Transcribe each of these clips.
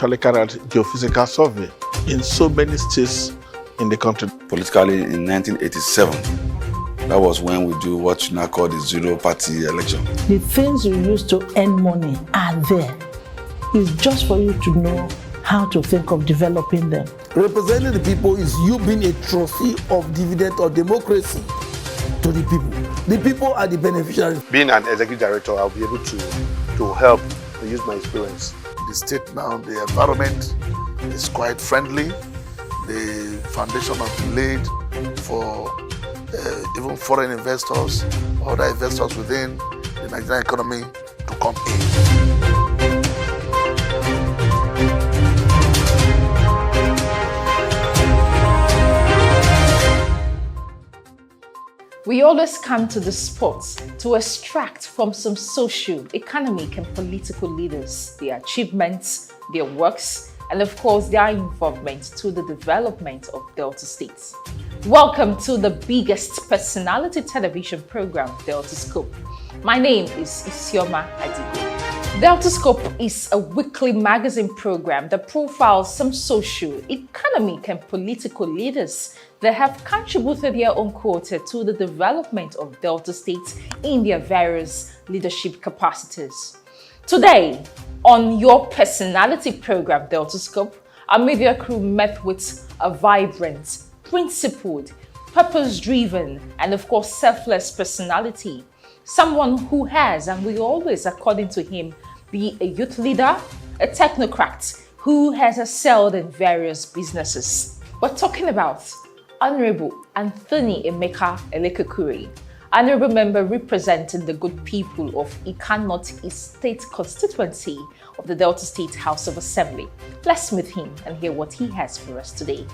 actually carry out geophysical survey in so many states in the country. Politically, in 1987, that was when we do what you now call the zero-party election. The things you use to earn money are there. It's just for you to know how to think of developing them. Representing the people is you being a trophy of dividend of democracy to the people. The people are the beneficiaries. Being an executive director, I'll be able to help and use my experience. The state now, the environment is quite friendly. The foundation has been laid for even foreign investors, other investors within the Nigerian economy to come in. We always come to the spot to extract from some social, economic and political leaders their achievements, their works, and of course their involvement to the development of Delta States. Welcome to the biggest personality television program, Deltascope. My name is Isioma Adigo. Deltascope is a weekly magazine program that profiles some social, economic and political leaders that have contributed their own quota to the development of Delta States in their various leadership capacities. Today, on your personality program, Deltascope, our media crew met with a vibrant, principled, purpose-driven, and of course selfless personality. Someone who has, and will always, according to him, be a youth leader, a technocrat who has excelled in various businesses. We're talking about Honorable Anthony Emeka Elekeokwuri, Honorable Member representing the good people of Ikan North East State Constituency of the Delta State House of Assembly. Let's meet him and hear what he has for us today.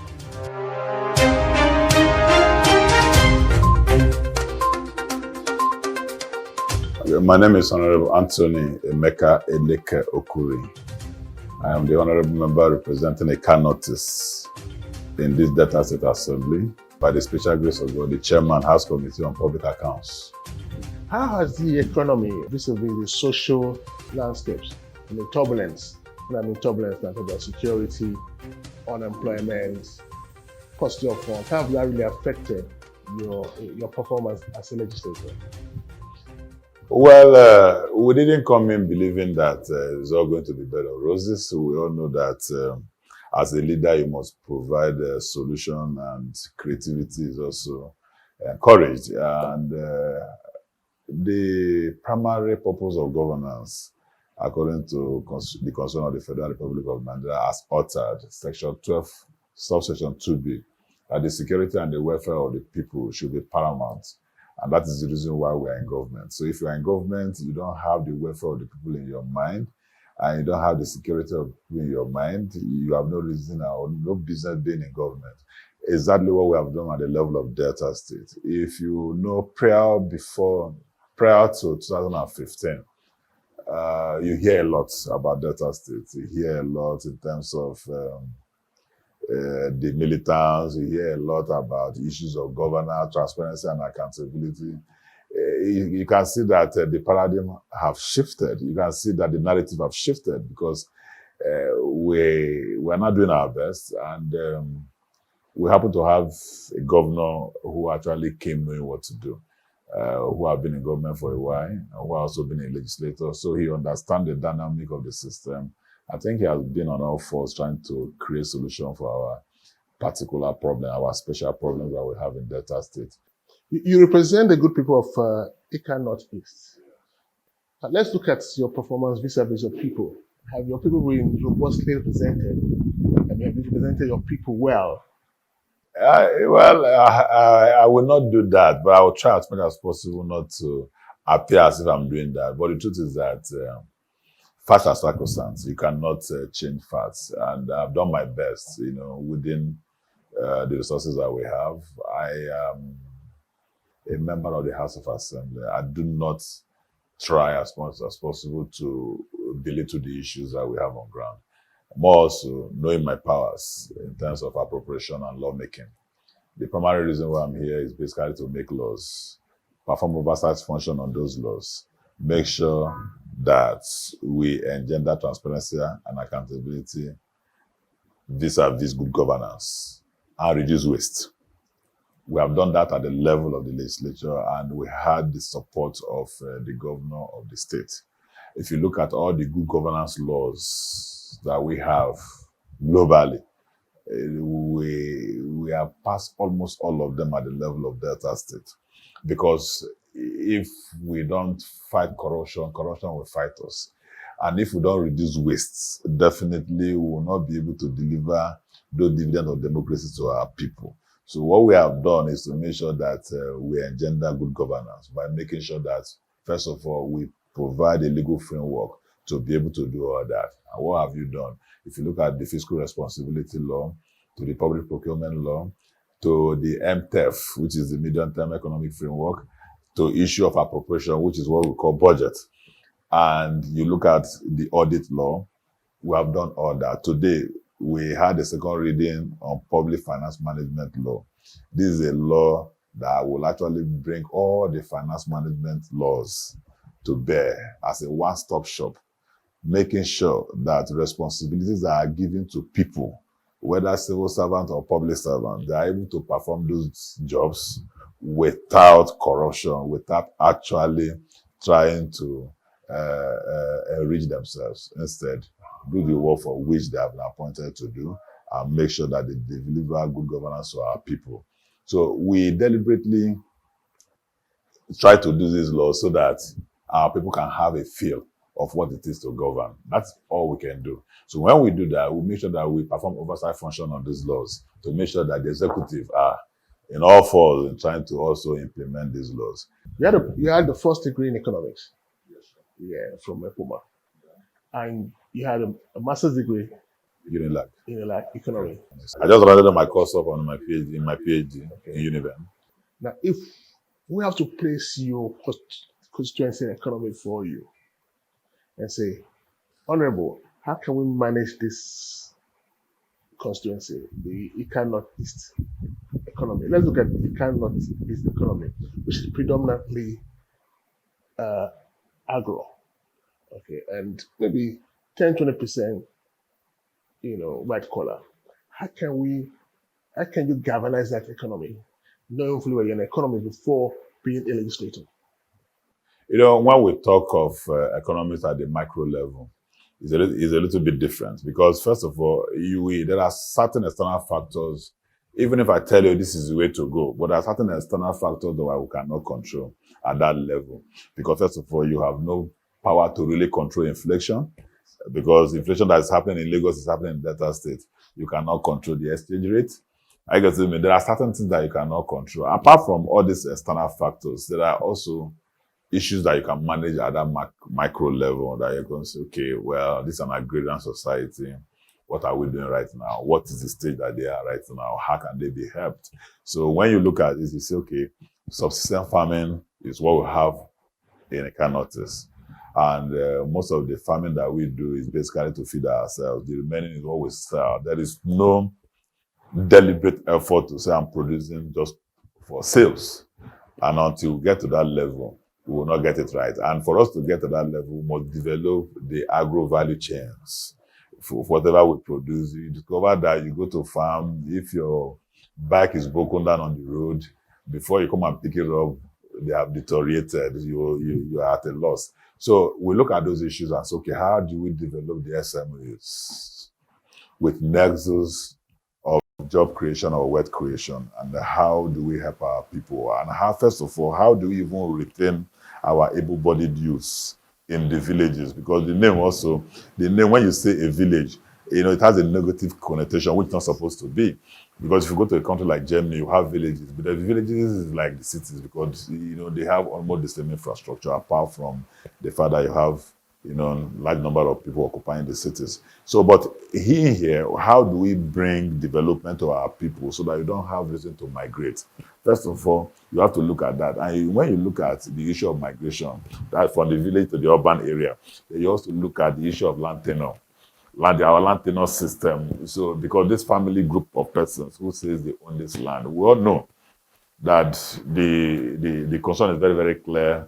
My name is Honorable Anthony Emeka Elekeokwuri. I am the Honorable Member representing Ikan North East in this Delta State Assembly. By the special grace of God, the Chairman, House Committee on Public Accounts. How has the economy, vis-a-vis the social landscapes, and the turbulence, and I mean turbulence, like about security, unemployment, cost of funds, how have that really affected your performance as a legislator? Well, we didn't come in believing that it's all going to be bed of roses. We all know that as a leader, you must provide a solution, and creativity is also encouraged. And the primary purpose of governance, according to the Constitution of the Federal Republic of Nigeria, as uttered, Section 12, subsection 2B, that the security and the welfare of the people should be paramount. And that is the reason why we are in government. So if you are in government, you don't have the welfare of the people in your mind, and you don't have the security of people in your mind, you have no reason or no business being in government. Exactly what we have done at the level of Delta State. If you know, prior to 2015, you hear a lot about Delta State. You hear a lot in terms of the militants. You hear a lot about issues of governance, transparency, and accountability. You can see that the paradigm have shifted. You can see that the narrative have shifted because we're not doing our best, and we happen to have a governor who actually came knowing what to do, who have been in government for a while, and who have also been a legislator, so he understands the dynamic of the system. I think he has been on all fours trying to create solution for our particular problem, our special problems that we have in Delta State. You represent the good people of Ikan North East. Let's look at your performance vis-a-vis your people. Have your people been robustly represented? Have you represented your people well? I will not do that, but I will try as much as possible not to appear as if I'm doing that. But the truth is that facts are sacrosanct. You cannot change facts. And I've done my best, within the resources that we have. I am a member of the House of Assembly. I do not try as much as possible to belittle the issues that we have on ground. More also knowing my powers in terms of appropriation and lawmaking. The primary reason why I'm here is basically to make laws, perform oversight function on those laws, make sure that we engender transparency and accountability vis-a-vis good governance and reduce waste. We have done that at the level of the legislature, and we had the support of the governor of the state. If you look at all the good governance laws that we have globally, we have passed almost all of them at the level of Delta State. Because if we don't fight corruption, corruption will fight us. And if we don't reduce wastes, definitely we will not be able to deliver those dividends of democracy to our people. So what we have done is to make sure that we engender good governance by making sure that, first of all, we provide a legal framework to be able to do all that. And what have you done? If you look at the fiscal responsibility law, to the public procurement law, to the MTEF, which is the medium-term economic framework, to issue of appropriation, which is what we call budget. And you look at the audit law, we have done all that. Today, we had a second reading on public finance management law. This is a law that will actually bring all the finance management laws to bear as a one-stop shop, making sure that responsibilities that are given to people, whether civil servant or public servant, they are able to perform those jobs without corruption, without actually trying to enrich themselves. Instead, do the work for which they have been appointed to do and make sure that they deliver good governance to our people. So we deliberately try to do this law so that our people can have a feel of what it is to govern. That's all we can do. So when we do that, we make sure that we perform oversight function on these laws to make sure that the executive are in all fours in trying to also implement these laws. You had the first degree in economics. Yes, sir. Yeah, from EPOMA. And you had a master's degree in economy. I just rounded my course up on my PhD in Univen. Now, if we have to place your constituency in economy for you and say, Honorable, how can we manage this constituency, the Ika Northeast economy? Let's look at the Ika Northeast economy, which is predominantly agro. Okay, and maybe 10-20%, white collar. How can you galvanize that economy, knowing fully well you're an economist before being a legislator? When we talk of economics at the micro level, it's a little bit different because, first of all, there are certain external factors. Even if I tell you this is the way to go, but there are certain external factors that we cannot control at that level. Because, first of all, you have no power to really control inflation, because inflation that is happening in Lagos is happening in Delta State. You cannot control the exchange rate. I guess there are certain things that you cannot control. Apart from all these external factors, there are also issues that you can manage at that micro level that you're going to say, okay, well, this is an agrarian society. What are we doing right now? What is the stage that they are right now? How can they be helped? So when you look at this, you say, okay, subsistence farming is what we have in Ika Northeast. And most of the farming that we do is basically to feed ourselves. The remaining is what we sell. There is no deliberate effort to say I'm producing just for sales. And until we get to that level, we will not get it right. And for us to get to that level, we must develop the agro value chains. For whatever we produce, you discover that you go to farm, if your bike is broken down on the road, before you come and pick it up, they have deteriorated, you are at a loss. So we look at those issues and say, okay, how do we develop the SMEs with nexus of job creation or wealth creation? And how do we help our people? And how, first of all, how do we even retain our able-bodied youths in the villages? Because the name, when you say a village, it has a negative connotation, which it's not supposed to be. Because if you go to a country like Germany, you have villages, but the villages is like the cities because, they have almost the same infrastructure, apart from the fact that you have, large number of people occupying the cities. So, but here, how do we bring development to our people so that you don't have reason to migrate? First of all, you have to look at that. And when you look at the issue of migration, that from the village to the urban area, you also look at the issue of land tenure. Our land tenure system. So, because this family group of persons who says they own this land, we all know that the concern is very, very clear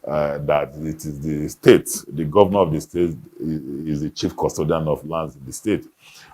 that it is the state, the governor of the state is the chief custodian of lands in the state.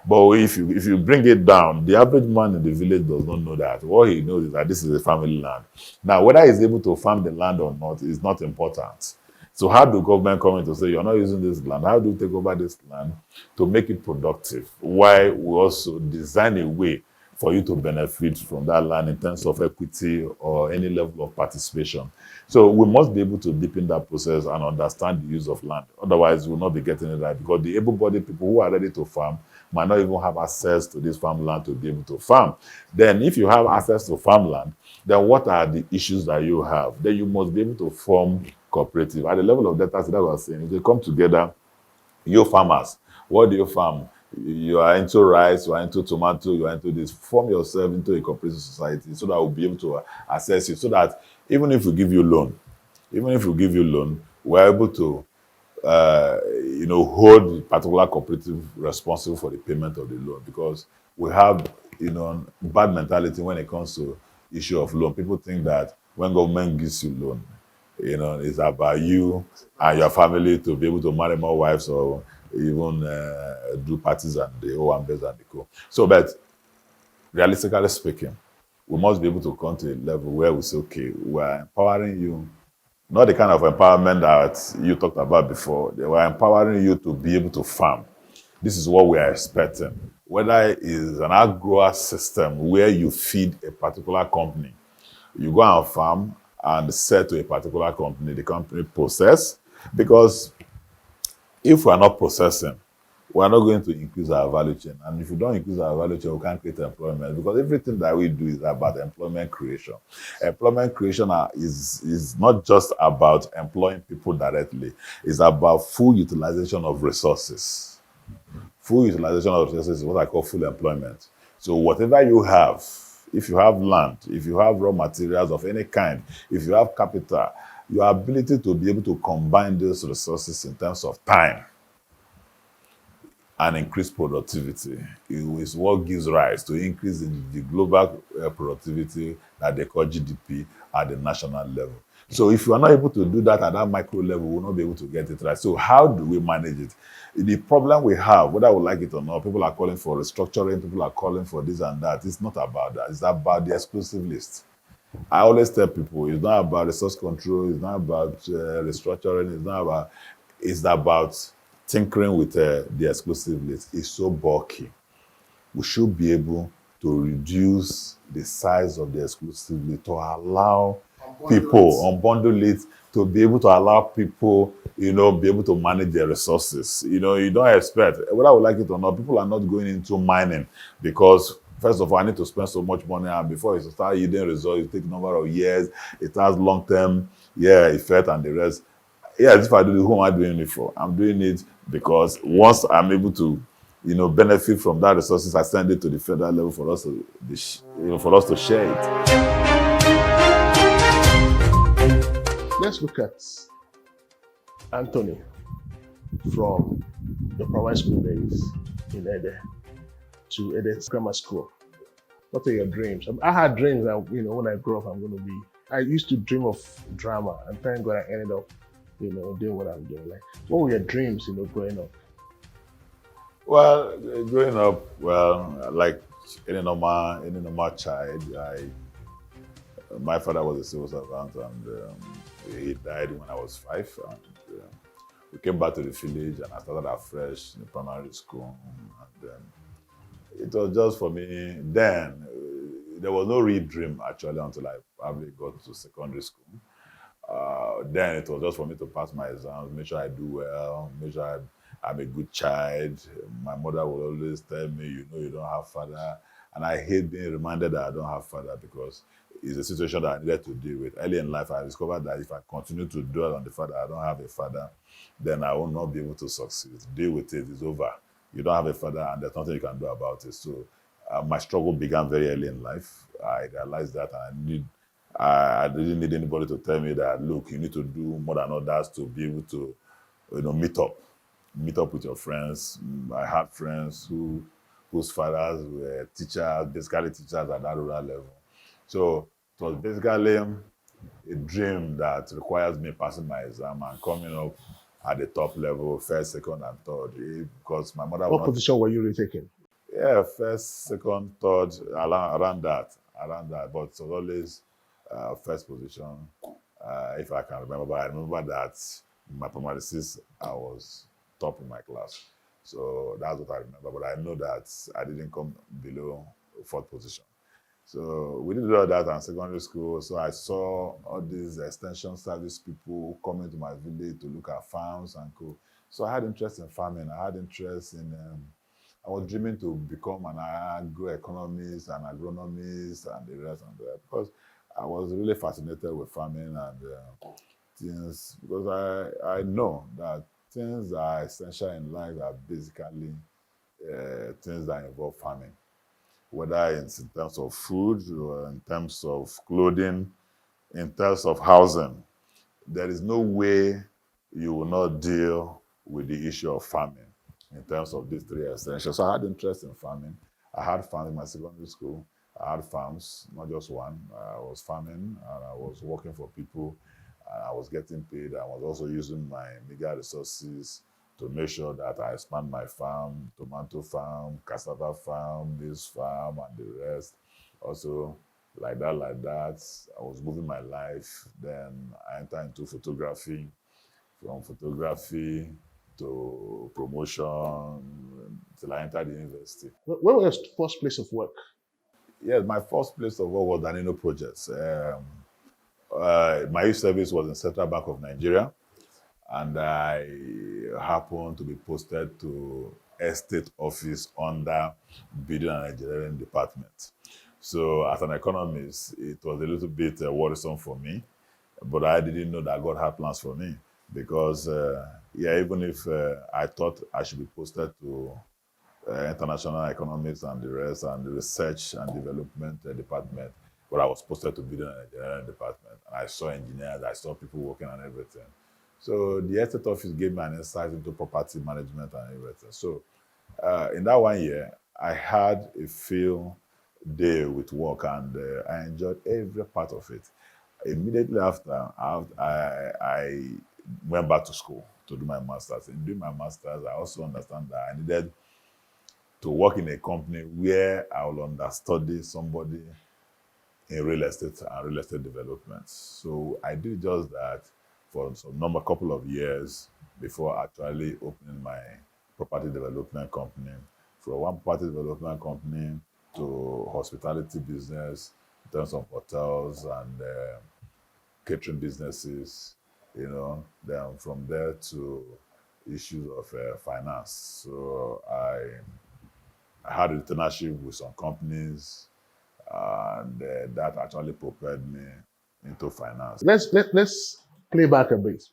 But if you bring it down, the average man in the village does not know that. What he knows is that this is a family land. Now, whether he's able to farm the land or not is not important. So how do government come in to say, you're not using this land? How do you take over this land to make it productive? Why we also design a way for you to benefit from that land in terms of equity or any level of participation. So we must be able to deepen that process and understand the use of land. Otherwise, we'll not be getting it right, because the able-bodied people who are ready to farm might not even have access to this farmland to be able to farm. Then if you have access to farmland, then what are the issues that you have? Then you must be able to form cooperative. At the level of data, that I was saying, if they come together, you farmers, what do you farm? You are into rice, you are into tomato, you are into this. Form yourself into a cooperative society so that we'll be able to assess it. So that even if we give you loan, we're able to hold the particular cooperative responsible for the payment of the loan, because we have bad mentality when it comes to issue of loan. People think that when government gives you loan, it's about you and your family to be able to marry more wives or even do parties and the whole and best and the co. So, but realistically speaking, we must be able to come to a level where we say, okay, we're empowering you, not the kind of empowerment that you talked about before. We're empowering you to be able to farm. This is what we are expecting. Whether it is an agro system where you feed a particular company, you go and farm and sell to a particular company, the company process, because if we are not processing, we are not going to increase our value chain. And if we don't increase our value chain, we can't create employment, because everything that we do is about employment creation. Employment creation is not just about employing people directly. It's about full utilization of resources. Full utilization of resources is what I call full employment. So whatever you have, if you have land, if you have raw materials of any kind, if you have capital, your ability to be able to combine those resources in terms of time and increase productivity is what gives rise to increase in the global productivity that they call GDP at the national level. So if you are not able to do that at that micro level, we will not be able to get it right. So how do we manage it? The problem we have, whether we like it or not, people are calling for restructuring, people are calling for this and that. It's not about that. It's about the exclusive list. I always tell people, it's not about resource control, it's not about restructuring, it's about tinkering with the exclusive list. It's so bulky. We should be able to reduce the size of the exclusive list to allow people, unbundle it, to be able to allow people, be able to manage their resources. You don't expect, whether I would like it or not, people are not going into mining because, first of all, I need to spend so much money, and before it start yielding results, it takes a number of years, it has long-term effect and the rest. Yes, if I do it, who am I doing it for? I'm doing it because once I'm able to, benefit from that resources, I send it to the federal level for us to share it. Let's look at Anthony from the primary school days in Ede to Ede Grammar School. What are your dreams? I had dreams that, when I grow up, I used to dream of drama, and thank God I ended up, doing what I'm doing. Like, what were your dreams, growing up? Well, growing up, like any normal child, my father was a civil servant, and he died when I was 5. And we came back to the village, and I started afresh in primary school. And it was just for me. Then there was no real dream actually until I probably got to secondary school. Then it was just for me to pass my exams, make sure I do well, make sure I'm a good child. My mother would always tell me, you don't have father. And I hate being reminded that I don't have father, because it's a situation that I needed to deal with. Early in life, I discovered that if I continue to dwell on the fact that I don't have a father, then I will not be able to succeed. Deal with it, it's over. You don't have a father, and there's nothing you can do about it. So my struggle began very early in life. I realized that I didn't need anybody to tell me that, look, you need to do more than others to be able to, meet up with your friends. I had friends whose fathers were teachers, basically teachers at that rural level. So it was basically a dream that requires me passing my exam and coming up at the top level, first, second, and third. Because my mother would What not. position were you retaking? Yeah, first, second, third, around that. But it was always first position, if I can remember. But I remember that in my primary six, I was top in my class. So that's what I remember. But I know that I didn't come below fourth position. So we did all that in secondary school. So I saw all these extension service people coming to my village to look at farms and co. So I had interest in farming. I had interest in. I was dreaming to become an agroeconomist, an agronomist, and the rest and that because I was really fascinated with farming and things. Because I know that things that are essential in life are basically things that involve farming, whether it's in terms of food or in terms of clothing, in terms of housing. There is no way you will not deal with the issue of farming in terms of these three essentials. So I had interest in farming. I had farms in my secondary school. I had farms, not just one. I was farming and I was working for people and I was getting paid. I was also using my meager resources to make sure that I expand my farm, tomato farm, cassava farm, this farm, and the rest. Also, like that. I was moving my life. Then I entered into photography. From photography to promotion till I entered the university. Where was your first place of work? Yes, my first place of work was Danino Projects. My youth service was in Central Bank of Nigeria, and I happened to be posted to estate office under building and engineering department. So as an economist, it was a little bit worrisome for me, but I didn't know that God had plans for me because, even if I thought I should be posted to international economics and the rest and the research and development department, but I was posted to building and engineering department. And I saw engineers, I saw people working on everything. So the estate office gave me an insight into property management and everything. So in that 1 year, I had a field day with work and I enjoyed every part of it. Immediately after, I went back to school to do my master's. In doing my master's, I also understand that I needed to work in a company where I will understudy somebody in real estate and real estate development. So I did just that for a couple of years before actually opening my property development company. From one property development company to hospitality business in terms of hotels and catering businesses, then from there to issues of finance. So I had a partnership with some companies, and that actually propelled me into finance. Let's play back a bit.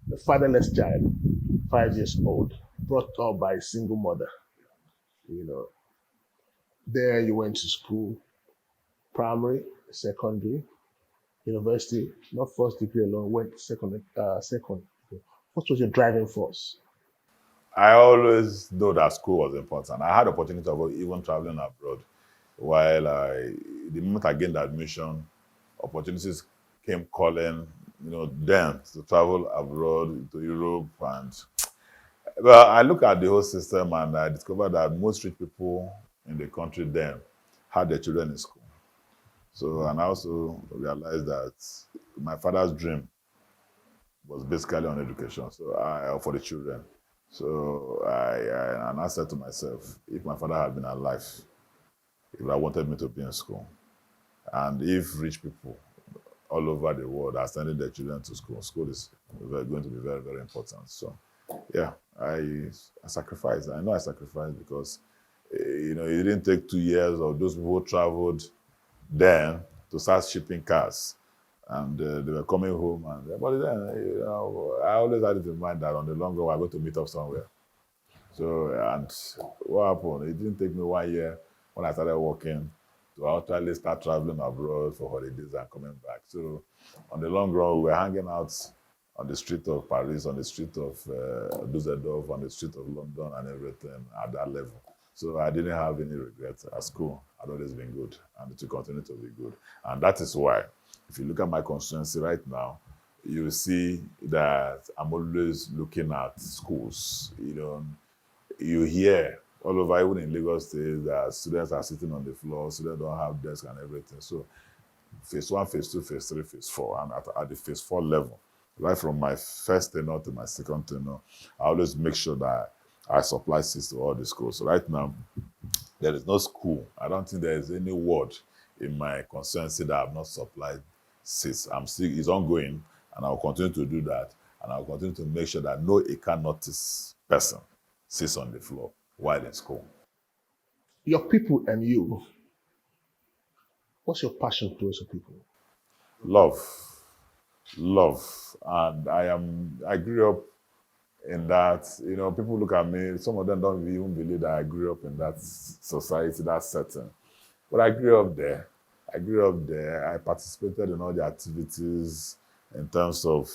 The fatherless child, 5 years old, brought up by a single mother. There you went to school, primary, secondary, university, not first degree alone, went second. What was your driving force? I always know that school was important. I had the opportunity of even traveling abroad. While the moment I gained admission, opportunities came calling, then to travel abroad to Europe. And well, I look at the whole system and I discovered that most rich people in the country then had their children in school. So, and I also realized that my father's dream was basically on education, so for the children. So I said to myself, if my father had been alive, he would have wanted me to be in school. And if rich people all over the world are sending their children to school, school is going to be very, very important. So, yeah, I sacrificed. I know I sacrificed because, it didn't take 2 years of those people who traveled then to start shipping cars. And they were coming home. But then, I always had it in mind that on the long run, we're going to meet up somewhere. So, and what happened? It didn't take me 1 year when I started working to actually start traveling abroad for holidays and coming back. So, on the long run, we were hanging out on the street of Paris, on the street of Dusseldorf, on the street of London and everything at that level. So I didn't have any regrets at school. I'd always been good and it will continue to be good. And that is why If you look at my constituency right now, you will see that I'm always looking at schools. You hear all over, even in Lagos State, that students are sitting on the floor, students don't have desks and everything. So phase 1, phase 2, phase 3, phase 4, and at the phase 4 level, right from my first tenure to my second tenure, I always make sure that I supply seats to all the schools. So right now, there is no school. I don't think there is any ward in my constituency that I have not supplied seats. It's ongoing, and I will continue to do that, and I will continue to make sure that no Eka notice person sits on the floor while in school. Your people and you, what's your passion towards your people? Love. And I grew up in that. People look at me, some of them don't even believe that I grew up in that society, that setting. But I grew up there. I participated in all the activities in terms of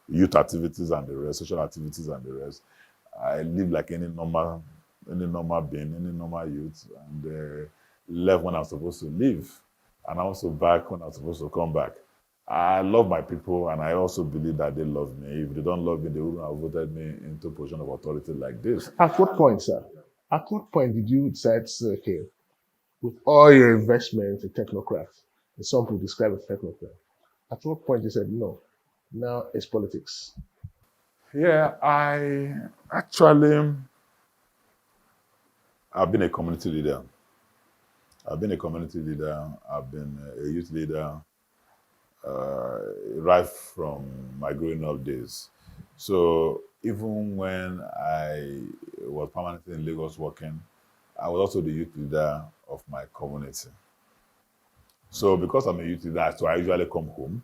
youth activities and the rest, social activities and the rest. I lived like any normal being, any normal youth, and left when I was supposed to leave, and also back when I was supposed to come back. I love my people, and I also believe that they love me. If they don't love me, they wouldn't have voted me into a position of authority like this. At what point, sir? At what point did you decide, okay, with all your investments in technocrats, and some people describe it as technocrat, at what point you said, no, now it's politics? Yeah, I've been a community leader. I've been a youth leader right from my growing up days. So even when I was permanently in Lagos working, I was also the youth leader of my community. So because I'm a youth leader, so I usually come home.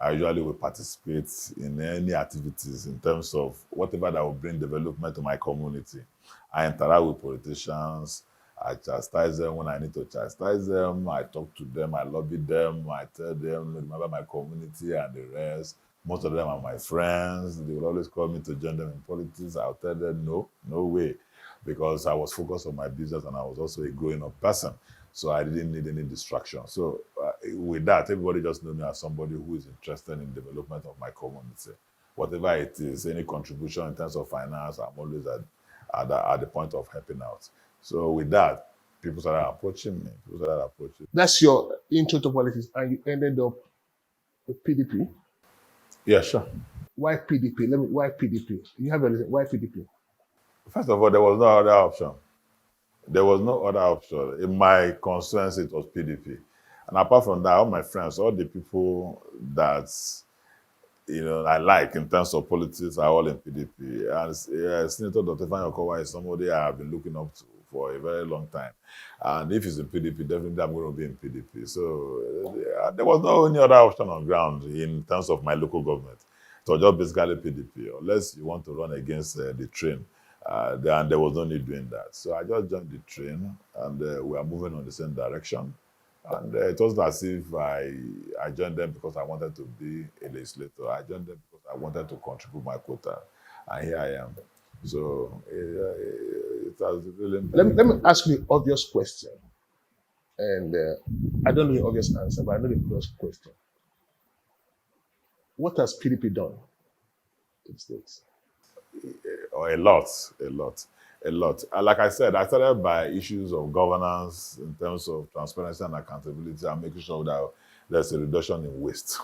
I usually will participate in any activities in terms of whatever that will bring development to my community. I interact with politicians. I chastise them when I need to chastise them. I talk to them. I lobby them. I tell them, remember my community and the rest. Most of them are my friends. They will always call me to join them in politics. I'll tell them, no way. Because I was focused on my business and I was also a growing up person. So I didn't need any distraction. So with that, everybody just knows me as somebody who is interested in development of my community. Whatever it is, any contribution in terms of finance, I'm always at the point of helping out. So with that, people started approaching me. That's your intro to politics, and you ended up with PDP? Yeah, sure. Why PDP? Why PDP? You have a reason. Why PDP? First of all, there was no other option. In my constituency, it was PDP. And apart from that, all my friends, all the people that I like in terms of politics are all in PDP. And Senator Dr. Elekeokwuri is somebody I have been looking up to for a very long time. And if he's in PDP, definitely I'm going to be in PDP. So there was no any other option on ground in terms of my local government. So just basically PDP, unless you want to run against the train. Then there was no need doing that. So I just joined the train, and we are moving on the same direction. And it wasn't as if I joined them because I wanted to be a legislator. I joined them because I wanted to contribute my quota. And here I am. So it has really... Let me ask you the obvious question. And I don't know the obvious answer, but I know the obvious question. What has PDP done to the States? A lot. Like I said, I started by issues of governance in terms of transparency and accountability and making sure that there's a reduction in waste.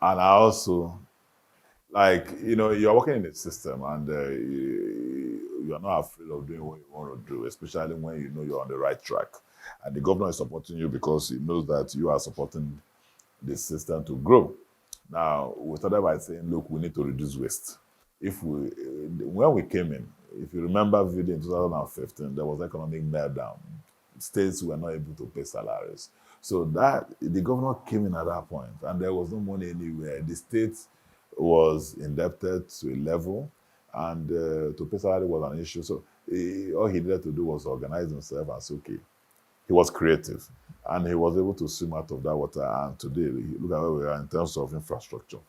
And I also, you're working in a system and you're not afraid of doing what you want to do, especially when you know you're on the right track. And the governor is supporting you because he knows that you are supporting the system to grow. Now, we started by saying, look, we need to reduce waste. When we came in, if you remember vividly in 2015, there was economic meltdown. States were not able to pay salaries. So the governor came in at that point, and there was no money anywhere. The state was indebted to a level, and to pay salary was an issue. So all he needed to do was organize himself and say, okay. He was creative, and he was able to swim out of that water. And today, look at where we are in terms of infrastructure.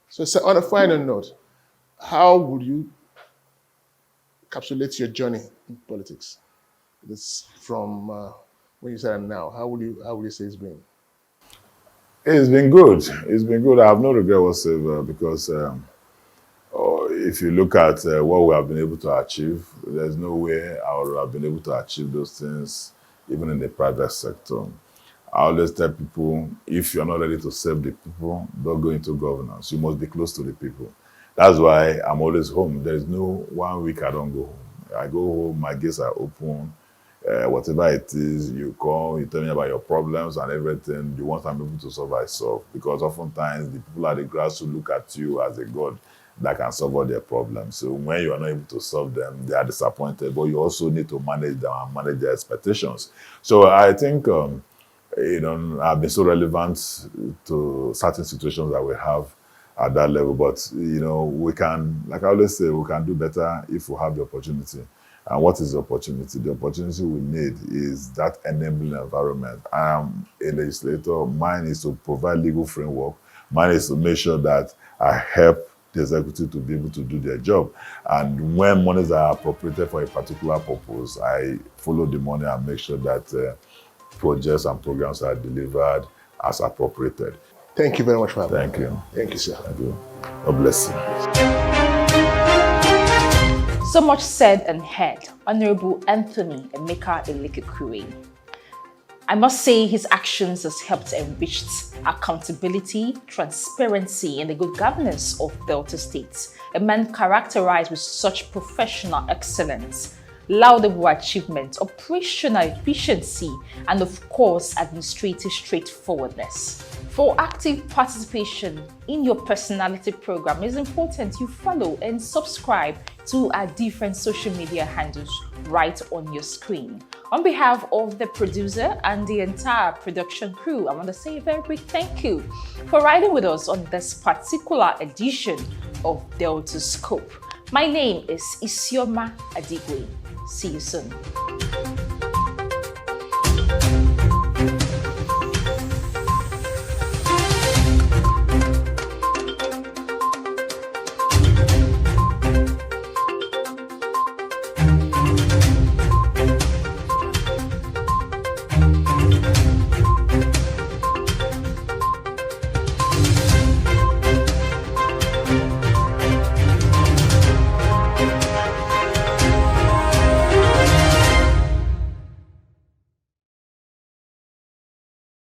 So on a final note, how would you encapsulate your journey in politics? This from when you started now. How would you say it's been? It's been good. It's been good. I have no regret whatsoever because if you look at what we have been able to achieve, there's no way I would have been able to achieve those things even in the private sector. I always tell people, if you're not ready to serve the people, don't go into governance. You must be close to the people. That's why I'm always home. There's no 1 week I don't go home. I go home, my gates are open. Whatever it is, you call, you tell me about your problems and everything. You want I'm able to solve, I solve. Because oftentimes the people at the grassroots look at you as a God that can solve all their problems. So when you are not able to solve them, they are disappointed. But you also need to manage them and manage their expectations. So I think I've been so relevant to certain situations that we have at that level. But we can, like I always say, we can do better if we have the opportunity. And what is the opportunity? The opportunity we need is that enabling environment. I am a legislator. Mine is to provide legal framework. Mine is to make sure that I help the executive to be able to do their job. And when monies are appropriated for a particular purpose, I follow the money and make sure that projects and programs are delivered as appropriated. Thank you very much for having me. Thank you. Thank you, sir. Thank you. God bless you. So much said and heard, Honorable Anthony Emeka Elekeokwuri. I must say his actions has helped enrich accountability, transparency, and the good governance of Delta State. A man characterized with such professional excellence, laudable achievement, operational efficiency, and of course, administrative straightforwardness. For active participation in your personality program, it's important you follow and subscribe to our different social media handles right on your screen. On behalf of the producer and the entire production crew, I want to say a very big thank you for riding with us on this particular edition of Deltascope. My name is Isioma Adigwe. See you soon.